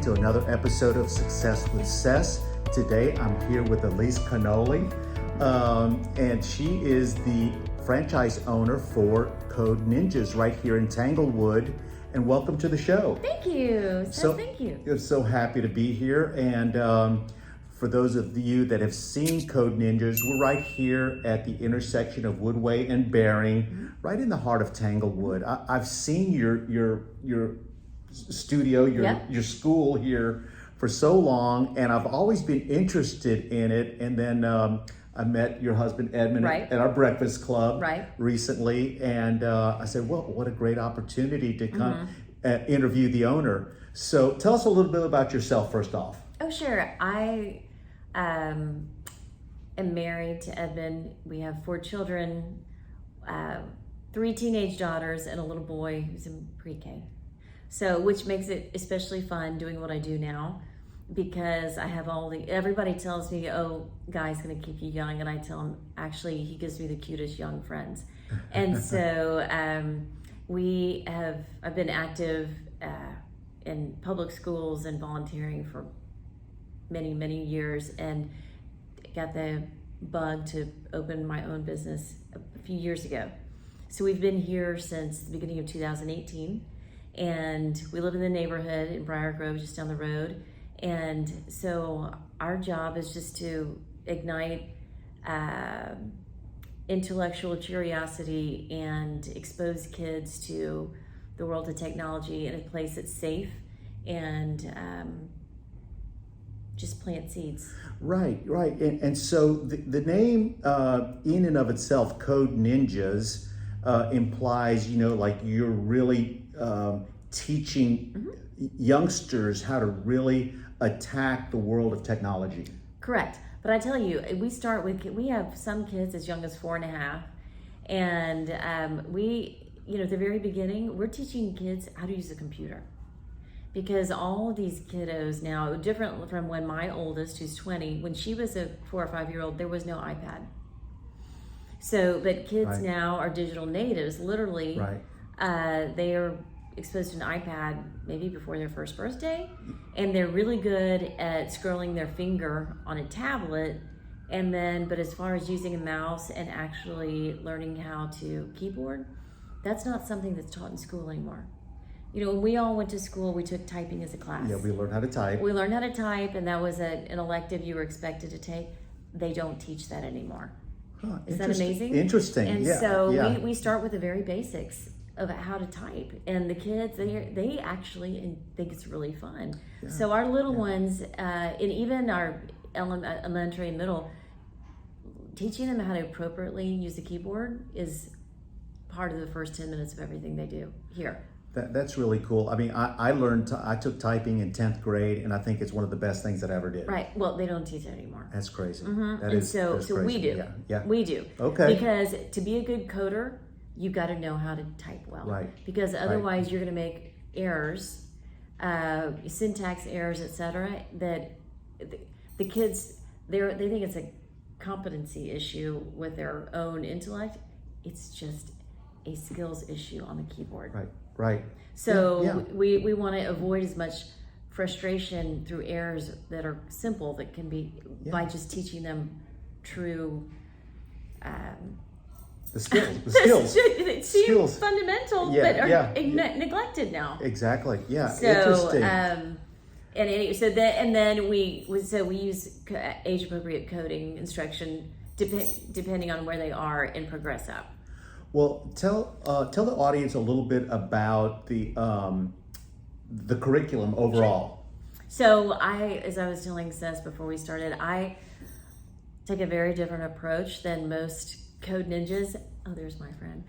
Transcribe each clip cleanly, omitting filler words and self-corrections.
to another episode of Success with Ces. Today I'm here with Ellicia Knolle, and she is the franchise owner for Code Ninjas right here in Tanglewood. And welcome to the show. Thank you. Thank you. I'm so happy to be here. And for those of you that have seen Code Ninjas, we're right here at the intersection of Woodway and Bering, right in the heart of Tanglewood. I've seen your studio, your school here for so long, and I've always been interested in it. And then I met your husband Edmund at our breakfast club recently, and I said, well, what a great opportunity to come interview the owner. So tell us a little bit about yourself first off. Oh, sure. I am married to Edmund. We have 4 children, 3 teenage daughters, and a little boy who's in pre-K. So, which makes it especially fun doing what I do now, because I have everybody tells me, oh, Guy's gonna keep you young, and I tell him, actually, he gives me the cutest young friends. And so I've been active in public schools and volunteering for many, many years, and got the bug to open my own business a few years ago. So we've been here since the beginning of 2018, and we live in the neighborhood in Briar Grove, just down the road. And so our job is just to ignite intellectual curiosity and expose kids to the world of technology in a place that's safe, and just plant seeds. Right. And so the name in and of itself, Code Ninjas, implies, like you're really teaching youngsters how to really attack the world of technology. Correct. But I tell you, we have some kids as young as 4.5, and at the very beginning, we're teaching kids how to use a computer. Because all of these kiddos now, different from when my oldest, who's 20, when she was a 4 or 5-year-old, there was no iPad. So, but kids now are digital natives, literally. They are exposed to an iPad maybe before their first birthday, and they're really good at scrolling their finger on a tablet, but as far as using a mouse and actually learning how to keyboard, that's not something that's taught in school anymore. When we all went to school, we took typing as a class. Yeah, we learned how to type. We learned how to type, and that was an elective you were expected to take. They don't teach that anymore. Huh, is that amazing? Interesting. And so we start with the very basics of how to type, and the kids they actually think it's really fun. Yeah. So our little ones, and even our elementary and middle, teaching them how to appropriately use a keyboard is part of the first 10 minutes of everything they do here. That's really cool. I mean, I took typing in 10th grade, and I think it's one of the best things that I ever did. Right. Well, they don't teach it anymore. That's crazy. That's crazy. We do. Yeah. We do. Okay. Because to be a good coder, you got to know how to type well. Right. Because otherwise, you're going to make errors, syntax errors, etc. That the kids they think it's a competency issue with their own intellect. It's just a skills issue on the keyboard. Right. So we want to avoid as much frustration through errors that are simple, that can be by just teaching them true the skills. It seems fundamental, but are neglected now. Exactly. Yeah. So interesting. we use age appropriate coding instruction depending on where they are and progress up. Well, tell the audience a little bit about the curriculum overall. So as I was telling Ces before we started, I take a very different approach than most Code Ninjas. Oh, there's my friend.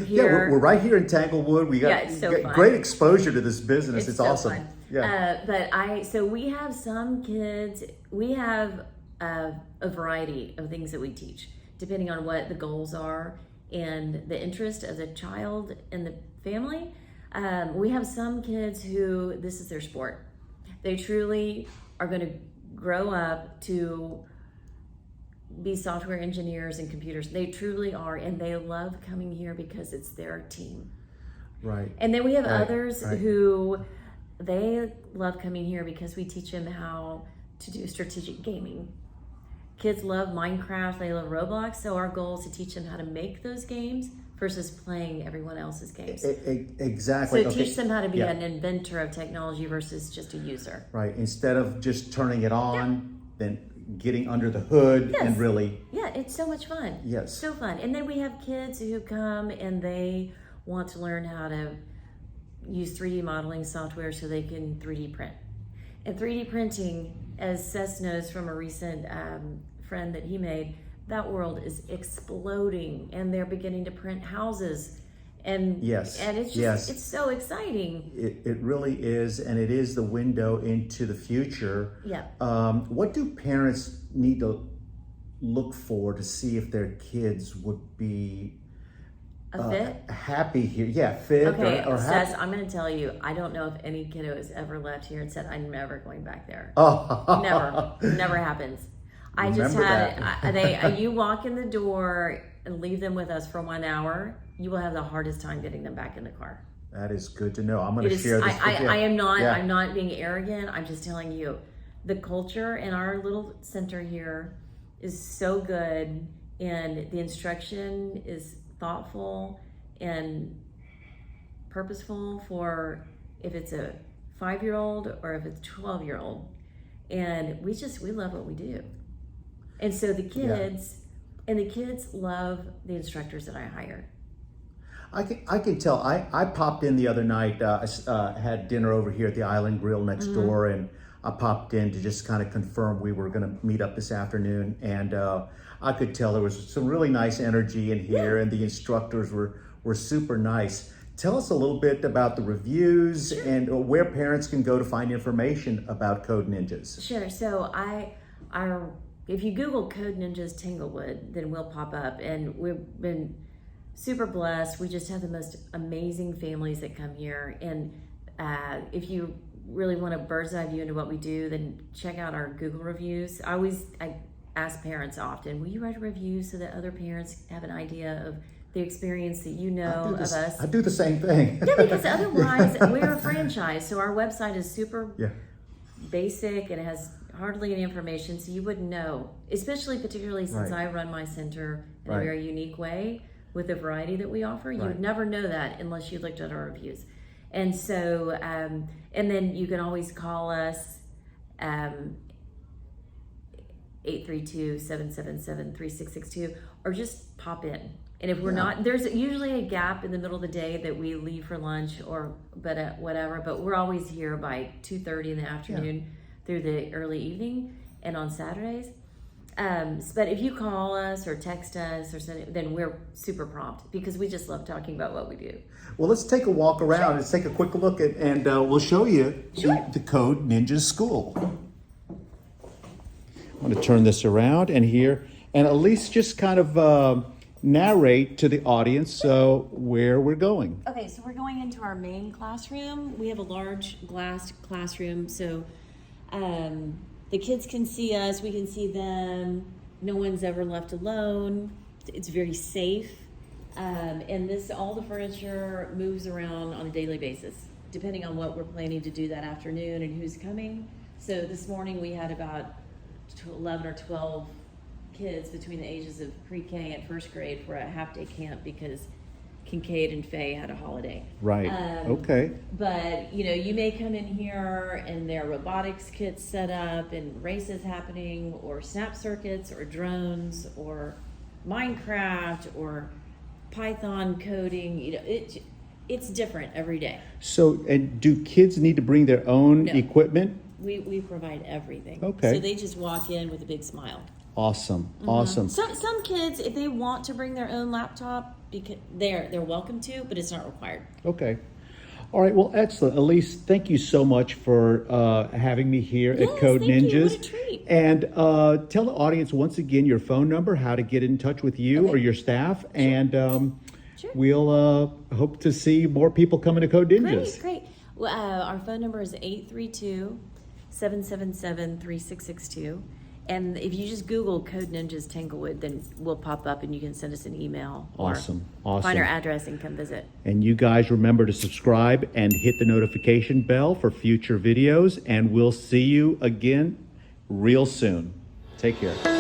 Here, we're right here in Tanglewood. We got, great exposure to this business. It's awesome. Fun. Yeah. So we have some kids. We have a variety of things that we teach, depending on what the goals are and the interest of the child and the family. We have some kids who this is their sport. They truly are going to grow up to be software engineers and computers. They truly are, and they love coming here because it's their team. Right. And then we have others who they love coming here because we teach them how to do strategic gaming. Kids love Minecraft, they love Roblox, so our goal is to teach them how to make those games versus playing everyone else's games. Exactly. So teach them how to be an inventor of technology versus just a user. Right. Instead of just turning it on, then getting under the hood and really. Yeah, it's so much fun. Yes. So fun. And then we have kids who come and they want to learn how to use 3D modeling software so they can 3D print. And 3D printing, as Ces knows from a recent friend that he made, that world is exploding and they're beginning to print houses. And it's just, it's so exciting. It really is, and it is the window into the future. Yeah. What do parents need to look for to see if their kids would be happy here? Yeah, fit okay, or happy. Ces, I'm going to tell you, I don't know if any kiddo has ever left here and said, I'm never going back there. Oh. Never happens. I just had you walk in the door and leave them with us for 1 hour, you will have the hardest time getting them back in the car. That is good to know. I'm going to share this with you. I am not. Yeah. I'm not being arrogant. I'm just telling you, the culture in our little center here is so good, and the instruction is thoughtful and purposeful for if it's a 5-year-old or if it's a 12-year-old, and we love what we do, and so the kids. And the kids love the instructors that I hire. I can tell. I popped in the other night. I had dinner over here at the Island Grill next door, and I popped in to just kind of confirm we were going to meet up this afternoon. And I could tell there was some really nice energy in here, and the instructors were super nice. Tell us a little bit about the reviews and where parents can go to find information about Code Ninjas. Sure. So if you Google Code Ninjas Tanglewood, then we'll pop up. And we've been super blessed. We just have the most amazing families that come here. And if you really want a bird's eye view into what we do, then check out our Google reviews. I ask parents often, will you write a review so that other parents have an idea of the experience that you know of us? I do the same thing. Yeah, because otherwise we're a franchise. So our website is super basic and it has hardly any information, so you wouldn't know, particularly since I run my center in a very unique way with the variety that we offer. You would never know that unless you looked at our reviews. And so, and then you can always call us 832-777-3662, or just pop in. And if we're not, there's usually a gap in the middle of the day that we leave for lunch whatever, but we're always here by 2:30 in the afternoon through the early evening and on Saturdays. But if you call us or text us or something, then we're super prompt because we just love talking about what we do. Well, let's take a walk around. Let's take a quick look at, and we'll show you the Code Ninjas School. I'm going to turn this around and Elise just kind of narrate to the audience where we're going. Okay, so we're going into our main classroom. We have a large glass classroom, so the kids can see us, we can see them. No one's ever left alone. It's very safe. And all the furniture moves around on a daily basis, depending on what we're planning to do that afternoon and who's coming. So this morning we had about 11 or 12 kids between the ages of pre-K and first grade for a half-day camp because Kincaid and Faye had a holiday. Right. Okay. But you may come in here and there are robotics kits set up and races happening, or snap circuits, or drones, or Minecraft, or Python coding. It's different every day. So, and do kids need to bring their own equipment? We provide everything. Okay. So they just walk in with a big smile. Awesome. Awesome. Some kids, if they want to bring their own laptop, because they're welcome to, but it's not required. Okay. All right. Well, excellent. Elise, thank you so much for having me here at Code Ninjas. You. What a treat. And tell the audience once again your phone number, how to get in touch with you or your staff, and we'll hope to see more people coming to Code Ninjas. Great. Well, our phone number is 832-777-3662. And if you just Google Code Ninjas Tanglewood, then we'll pop up and you can send us an email. Awesome. Or find our address and come visit. And you guys remember to subscribe and hit the notification bell for future videos. And we'll see you again real soon. Take care.